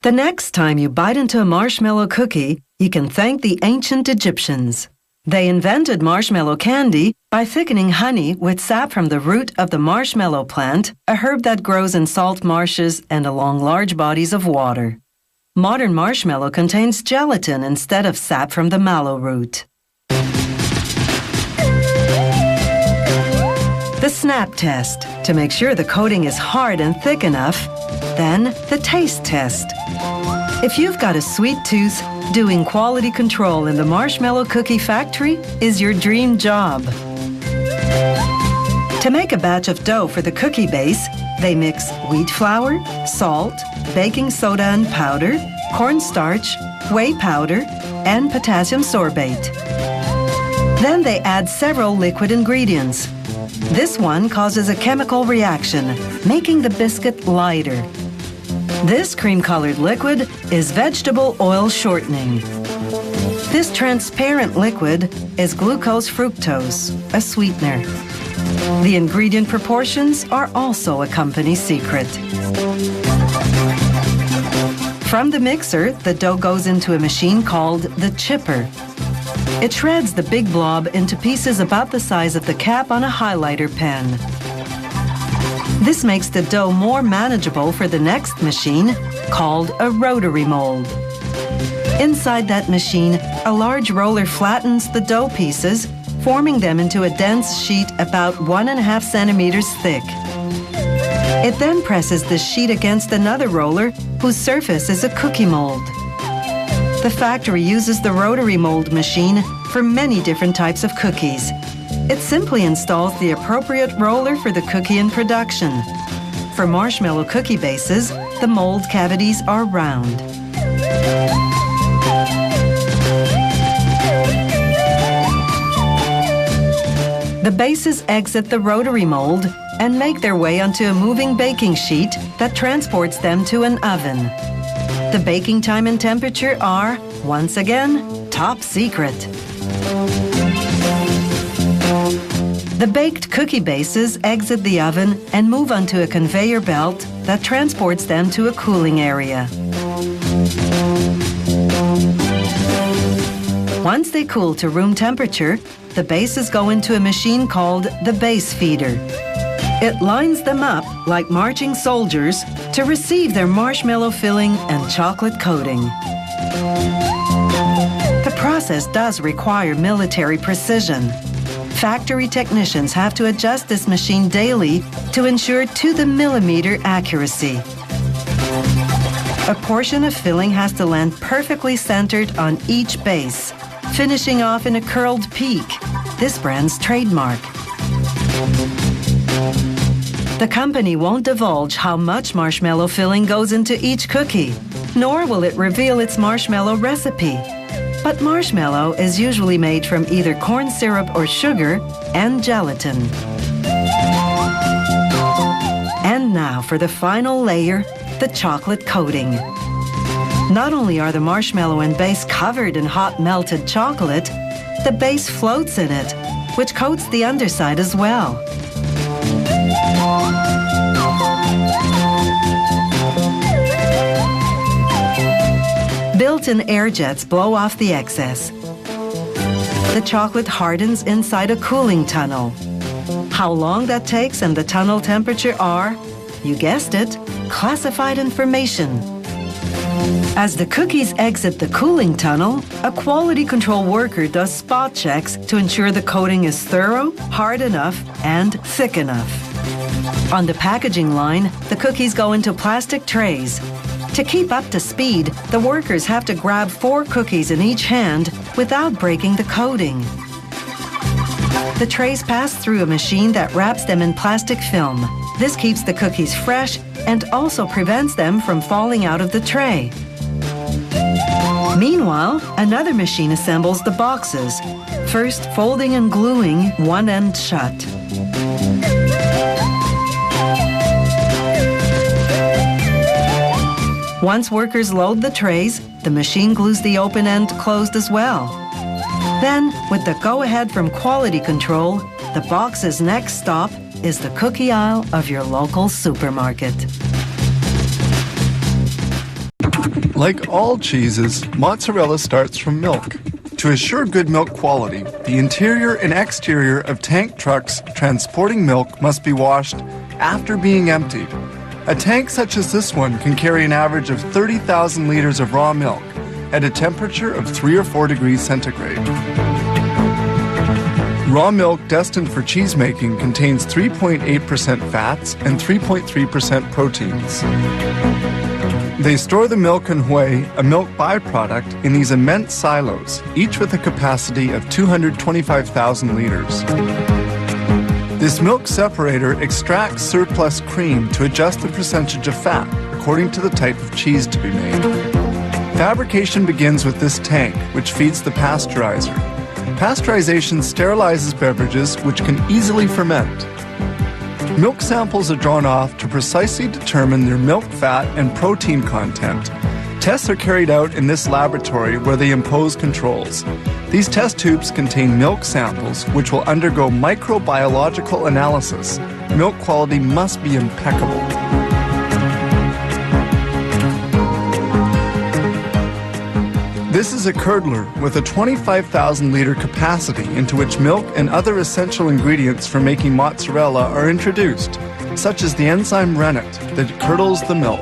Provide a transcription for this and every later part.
The next time you bite into a marshmallow cookie, you can thank the ancient Egyptians. They invented marshmallow candy by thickening honey with sap from the root of the marshmallow plant, a herb that grows in salt marshes and along large bodies of water. Modern marshmallow contains gelatin instead of sap from the mallow root. The snap test, to make sure the coating is hard and thick enough. Then, the taste test. If you've got a sweet tooth, doing quality control in the marshmallow cookie factory is your dream job. To make a batch of dough for the cookie base, they mix wheat flour, salt, baking soda and powder, cornstarch, whey powder, and potassium sorbate. Then they add several liquid ingredients. This one causes a chemical reaction, making the biscuit lighter. This cream-colored liquid is vegetable oil shortening. This transparent liquid is glucose fructose, a sweetener. The ingredient proportions are also a company secret. From the mixer, the dough goes into a machine called the chipper. It shreds the big blob into pieces about the size of the cap on a highlighter pen. This makes the dough more manageable for the next machine, called a rotary mold. Inside that machine, a large roller flattens the dough pieces, forming them into a dense sheet about 1.5 centimeters thick. It then presses the sheet against another roller, whose surface is a cookie mold. The factory uses the rotary mold machine for many different types of cookies. It simply installs the appropriate roller for the cookie in production. For marshmallow cookie bases, the mold cavities are round. The bases exit the rotary mold and make their way onto a moving baking sheet that transports them to an oven. The baking time and temperature are, once again, top secret. The baked cookie bases exit the oven and move onto a conveyor belt that transports them to a cooling area. Once they cool to room temperature, the bases go into a machine called the base feeder. It lines them up like marching soldiers to receive their marshmallow filling and chocolate coating. The process does require military precision. Factory technicians have to adjust this machine daily to ensure to-the-millimeter accuracy. A portion of filling has to land perfectly centered on each base, finishing off in a curled peak, this brand's trademark. The company won't divulge how much marshmallow filling goes into each cookie, nor will it reveal its marshmallow recipe. But marshmallow is usually made from either corn syrup or sugar and gelatin. And now for the final layer, the chocolate coating. Not only are the marshmallow and base covered in hot melted chocolate, the base floats in it, which coats the underside as well. Built-in air jets blow off the excess. The chocolate hardens inside a cooling tunnel. How long that takes and the tunnel temperature are, you guessed it, classified information. As the cookies exit the cooling tunnel, a quality control worker does spot checks to ensure the coating is thorough, hard enough, and thick enough. On the packaging line, the cookies go into plastic trays. To keep up to speed, the workers have to grab 4 cookies in each hand without breaking the coating. The trays pass through a machine that wraps them in plastic film. This keeps the cookies fresh and also prevents them from falling out of the tray. Meanwhile, another machine assembles the boxes, first folding and gluing one end shut. Once workers load the trays, the machine glues the open end closed as well. Then, with the go-ahead from quality control, the box's next stop is the cookie aisle of your local supermarket. Like all cheeses, mozzarella starts from milk. To assure good milk quality, the interior and exterior of tank trucks transporting milk must be washed after being emptied. A tank such as this one can carry an average of 30,000 liters of raw milk at a temperature of 3 or 4 degrees centigrade. Raw milk destined for cheese making contains 3.8% fats and 3.3% proteins. They store the milk and whey, a milk byproduct, in these immense silos, each with a capacity of 225,000 liters. This milk separator extracts surplus cream to adjust the percentage of fat according to the type of cheese to be made. Fabrication begins with this tank, which feeds the pasteurizer. Pasteurization sterilizes beverages which can easily ferment. Milk samples are drawn off to precisely determine their milk fat and protein content. Tests are carried out in this laboratory where they impose controls. These test tubes contain milk samples which will undergo microbiological analysis. Milk quality must be impeccable. This is a curdler with a 25,000 liter capacity into which milk and other essential ingredients for making mozzarella are introduced, such as the enzyme rennet that curdles the milk.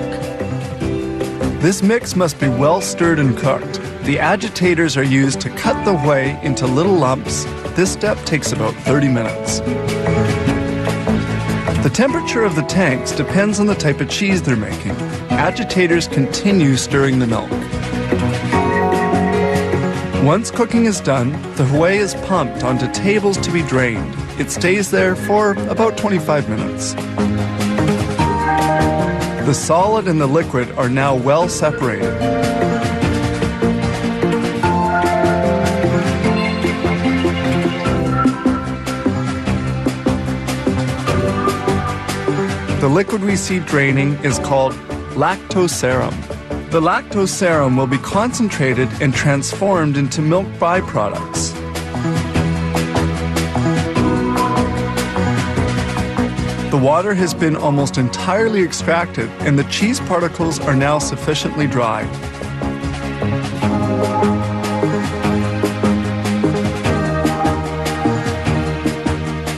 This mix must be well stirred and cooked. The agitators are used to cut the whey into little lumps. This step takes about 30 minutes. The temperature of the tanks depends on the type of cheese they're making. Agitators continue stirring the milk. Once cooking is done, the whey is pumped onto tables to be drained. It stays there for about 25 minutes. The solid and the liquid are now well separated. The liquid we see draining is called lactose serum. The lactose serum will be concentrated and transformed into milk byproducts. The water has been almost entirely extracted and the cheese particles are now sufficiently dry.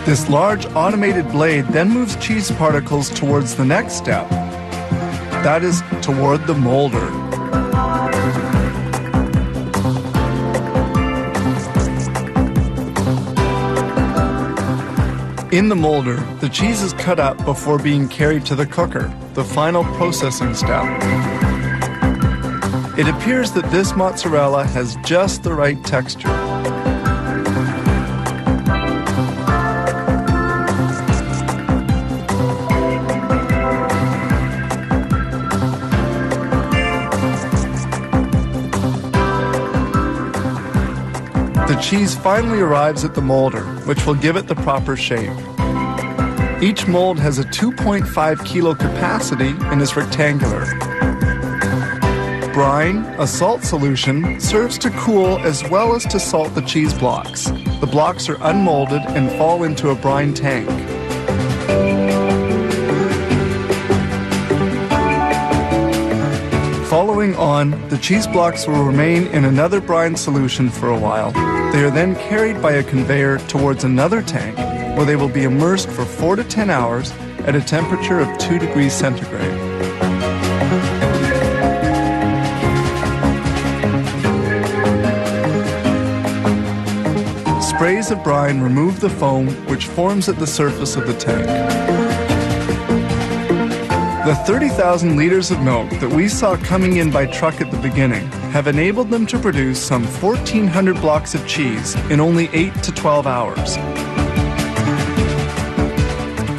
This large automated blade then moves cheese particles towards the next step. That is, toward the molder. In the molder, the cheese is cut up before being carried to the cooker, the final processing step. It appears that this mozzarella has just the right texture. The cheese finally arrives at the molder, which will give it the proper shape. Each mold has a 2.5 kilo capacity and is rectangular. Brine, a salt solution, serves to cool as well as to salt the cheese blocks. The blocks are unmolded and fall into a brine tank. Following on, the cheese blocks will remain in another brine solution for a while. They are then carried by a conveyor towards another tank, where they will be immersed for 4 to 10 hours at a temperature of 2 degrees centigrade. Sprays of brine remove the foam which forms at the surface of the tank. The 30,000 liters of milk that we saw coming in by truck at the beginning have enabled them to produce some 1,400 blocks of cheese in only 8 to 12 hours.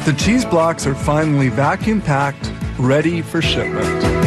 The cheese blocks are finally vacuum packed, ready for shipment.